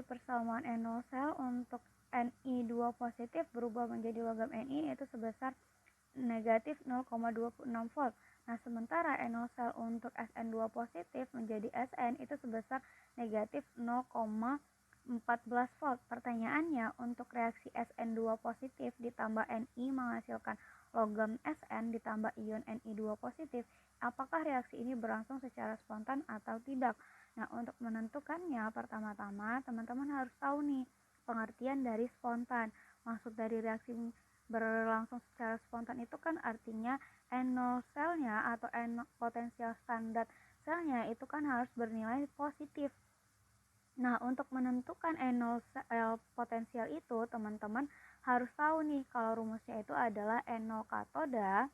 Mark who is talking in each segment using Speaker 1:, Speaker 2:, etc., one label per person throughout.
Speaker 1: persamaan NO sel untuk Ni2 positif berubah menjadi logam Ni yaitu sebesar negatif 0,26 volt. Nah, sementara NO sel untuk Sn2 positif menjadi Sn itu sebesar negatif 0,14 volt. Pertanyaannya, untuk reaksi Sn2 positif ditambah Ni menghasilkan logam Sn ditambah ion Ni2 positif, apakah reaksi ini berlangsung secara spontan atau tidak? Nah, untuk menentukannya, pertama-tama teman-teman harus tahu nih pengertian dari spontan. Maksud dari reaksi berlangsung secara spontan itu kan artinya NO selnya atau potensial standar selnya itu kan harus bernilai positif. Nah, untuk menentukan NO sel potensial itu teman-teman harus tahu nih kalau rumusnya itu adalah NO katoda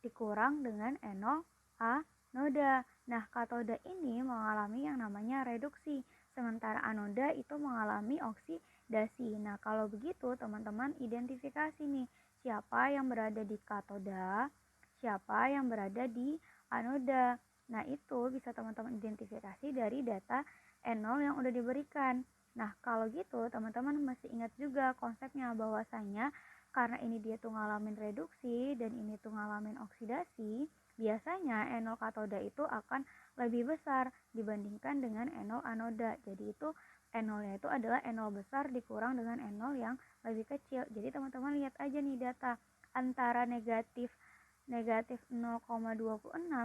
Speaker 1: dikurang dengan NO anoda. Nah, katoda ini mengalami yang namanya reduksi, sementara anoda itu mengalami oksidasi. Nah, kalau begitu teman-teman identifikasi nih, siapa yang berada di katoda, siapa yang berada di anoda. Nah, itu bisa teman-teman identifikasi dari data N0 yang udah diberikan. Nah, kalau gitu teman-teman mesti ingat juga konsepnya bahwasanya karena ini dia tuh ngalamin reduksi dan ini tuh ngalamin oksidasi, biasanya N0 katoda itu akan lebih besar dibandingkan dengan N0 anoda. Jadi itu N0-nya itu adalah N0 besar dikurang dengan N0 yang lebih kecil. Jadi teman-teman lihat aja nih data antara negatif 0,26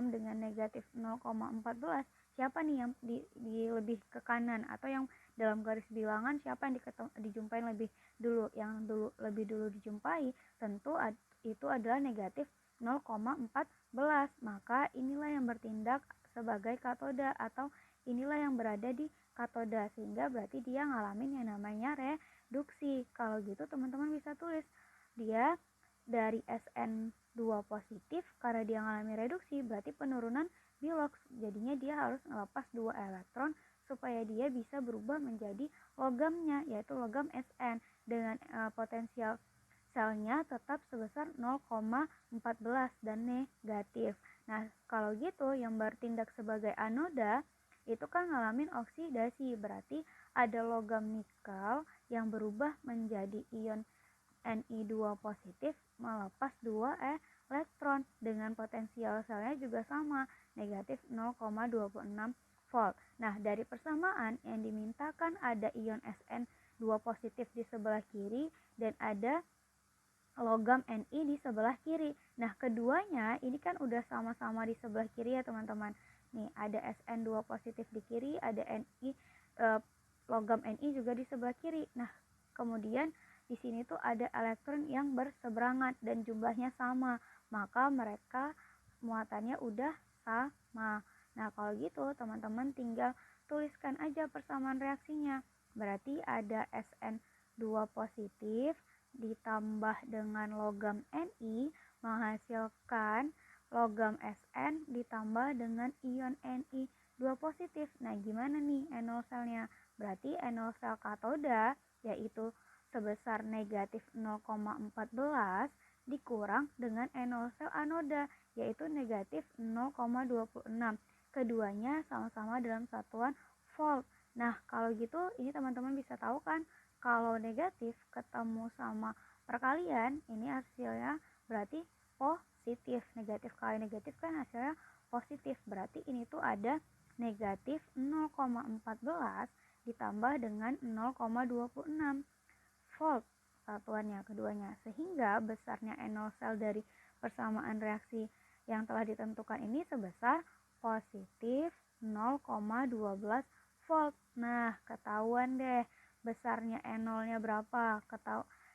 Speaker 1: dengan negatif 0,14. Siapa nih yang di lebih ke kanan, atau yang dalam garis bilangan siapa yang dijumpai lebih dulu? Yang lebih dulu dijumpai tentu itu adalah negatif 0,14. Maka inilah yang bertindak sebagai katoda, atau inilah yang berada di katoda, sehingga berarti dia ngalamin yang namanya reduksi. Kalau gitu teman-teman bisa tulis dia dari Sn2 positif, karena dia mengalami reduksi berarti penurunan bilox, jadinya dia harus ngelepas 2 elektron supaya dia bisa berubah menjadi logamnya, yaitu logam Sn dengan potensial selnya tetap sebesar 0,14 dan negatif. Nah, kalau gitu yang bertindak sebagai anoda itu kan ngalamin oksidasi, berarti ada logam nikel yang berubah menjadi ion Ni2 positif melepas 2 elektron dengan potensial selnya juga sama, negatif 0,26 volt. Nah, dari persamaan yang dimintakan ada ion Sn2 positif di sebelah kiri dan ada logam Ni di sebelah kiri. Nah, keduanya ini kan udah sama-sama di sebelah kiri ya teman-teman. Nih, ada Sn2 positif di kiri, ada logam Ni juga di sebelah kiri. Nah, kemudian di sini tuh ada elektron yang berseberangan dan jumlahnya sama, maka mereka muatannya udah sama. Nah, kalau gitu teman-teman tinggal tuliskan aja persamaan reaksinya. Berarti ada Sn2 positif ditambah dengan logam Ni menghasilkan logam Sn ditambah dengan ion Ni2 positif. Nah, gimana nih NO selnya? Berarti NO sel katoda yaitu sebesar negatif 0,14 dikurang dengan NO sel anoda yaitu negatif 0,26. Keduanya sama-sama dalam satuan volt. Nah, kalau gitu ini teman-teman bisa tahu kan kalau negatif ketemu sama perkalian ini hasilnya berarti positif. Negatif kali negatif kan hasilnya positif. Berarti ini tuh ada negatif 0,14 ditambah dengan 0,26 volt satuannya keduanya, sehingga besarnya NO sel dari persamaan reaksi yang telah ditentukan ini sebesar positif 0,12 volt. Nah, ketahuan deh besarnya N0-nya berapa.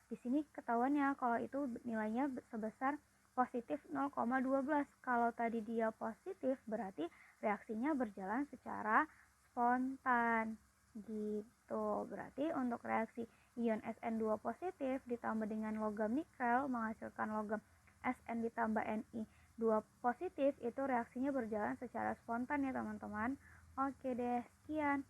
Speaker 1: Di sini ketahuannya kalau itu nilainya sebesar positif 0,12. Kalau tadi dia positif berarti reaksinya berjalan secara spontan gitu. Berarti untuk reaksi ion Sn2 positif ditambah dengan logam nikel menghasilkan logam Sn ditambah Ni2 positif itu reaksinya berjalan secara spontan ya teman-teman. Oke deh, sekian.